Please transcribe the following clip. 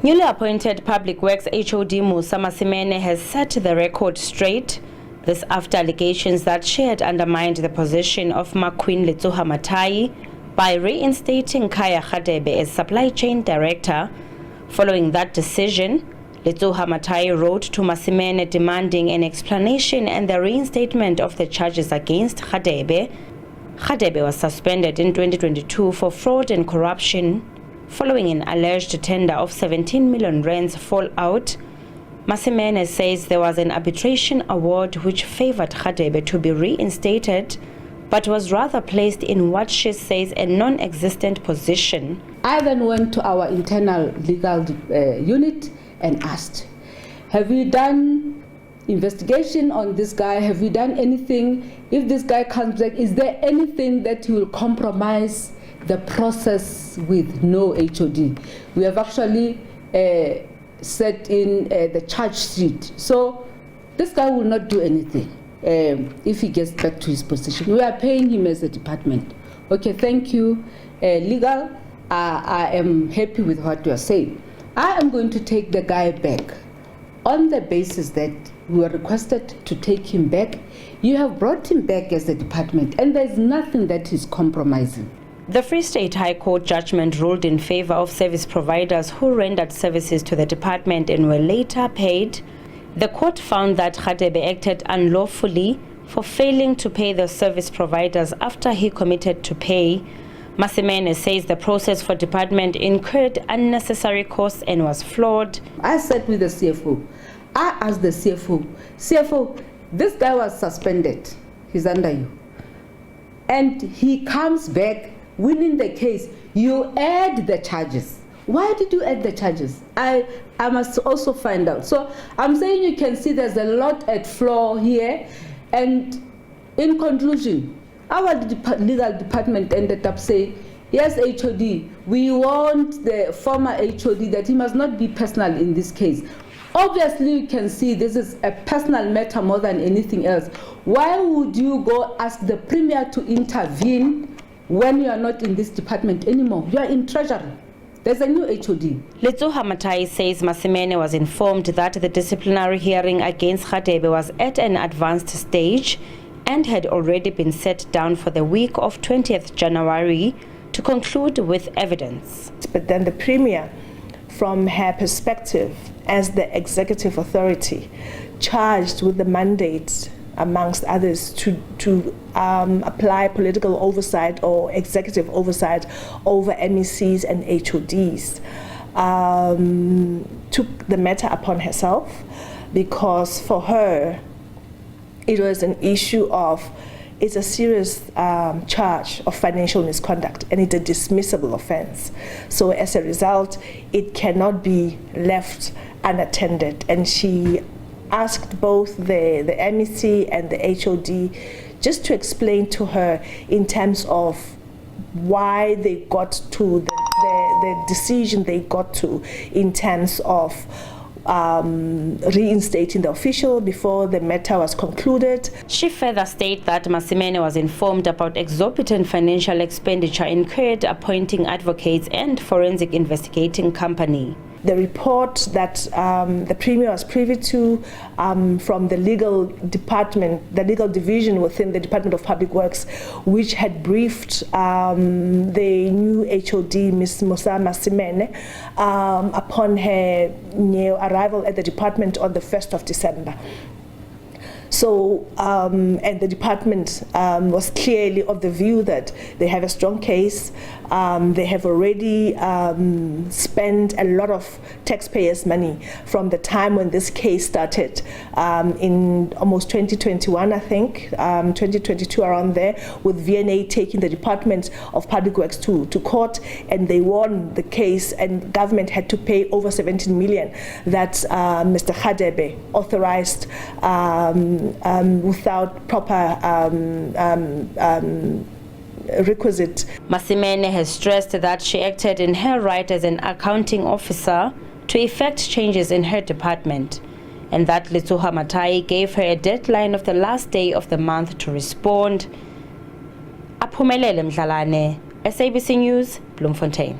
Newly appointed Public Works HOD Mosa Masimene has set the record straight. This after allegations that she had undermined the position of Macqueen Letsoha Mathae by reinstating Khaya Radebe as Supply Chain Director. Following that decision, Letsoha Mathae wrote to Masimene demanding an explanation and the reinstatement of the charges against Radebe. Radebe was suspended in 2022 for fraud and corruption following an alleged tender of 17 million rands fallout. Masimene says there was an arbitration award which favored Radebe to be reinstated, but was rather placed in what she says a non-existent position. I then went to our internal legal unit and asked, have you done investigation on this guy? Have you done anything? If this guy comes back, is there anything that will compromise the process with no HOD? We have actually set in the charge sheet. So this guy will not do anything if he gets back to his position. We are paying him as a department. Okay, thank you, legal. I am happy with what you are saying. I am going to take the guy back on the basis that we were requested to take him back. You have brought him back as a department, and there's nothing that is compromising. The Free State High Court judgment ruled in favor of service providers who rendered services to the department and were later paid. The court found that Radebe acted unlawfully for failing to pay the service providers after he committed to pay. Masimene says the process for department incurred unnecessary costs and was flawed. I sat with the CFO. I asked the CFO, this guy was suspended. He's under you. And he comes back winning the case. You add the charges. Why did you add the charges? I must also find out. So I'm saying you can see there's a lot at flaw here. And in conclusion, our legal department ended up saying, yes, HOD, we want the former HOD that he must not be personal in this case. Obviously, you can see this is a personal matter more than anything else. Why would you go ask the Premier to intervene when you are not in this department anymore? You are in Treasury. There's a new HOD. Letsoha Mathae says Masimene was informed that the disciplinary hearing against Radebe was at an advanced stage and had already been set down for the week of 20th January to conclude with evidence. But then the Premier, from her perspective as the executive authority, charged with the mandate, amongst others, to apply political oversight or executive oversight over MECs and HODs, took the matter upon herself, because for her it was an issue of, it's a serious charge of financial misconduct and it's a dismissible offense. So as a result, it cannot be left unattended. And she asked both the MEC and the HOD just to explain to her in terms of why they got to the decision they got to in terms of reinstating the official before the matter was concluded. She further stated that Masimene was informed about exorbitant financial expenditure incurred appointing advocates and forensic investigating company. The report that the Premier was privy to from the legal department, the legal division within the Department of Public Works, which had briefed the new HOD, Ms. Mosa Masimene, upon her arrival at the department on the 1st of December. So, and the department was clearly of the view that they have a strong case. They have already spent a lot of taxpayers' money from the time when this case started in almost 2021, I think, 2022, around there, with VNA taking the Department of Public Works to court, and they won the case, and government had to pay over 17 million that Mr. Radebe authorized without proper requisite. Masimene has stressed that she acted in her right as an accounting officer to effect changes in her department, and that Letsoha Mathae gave her a deadline of the last day of the month to respond. Aphumelele Mdlalane, SABC News, Bloemfontein.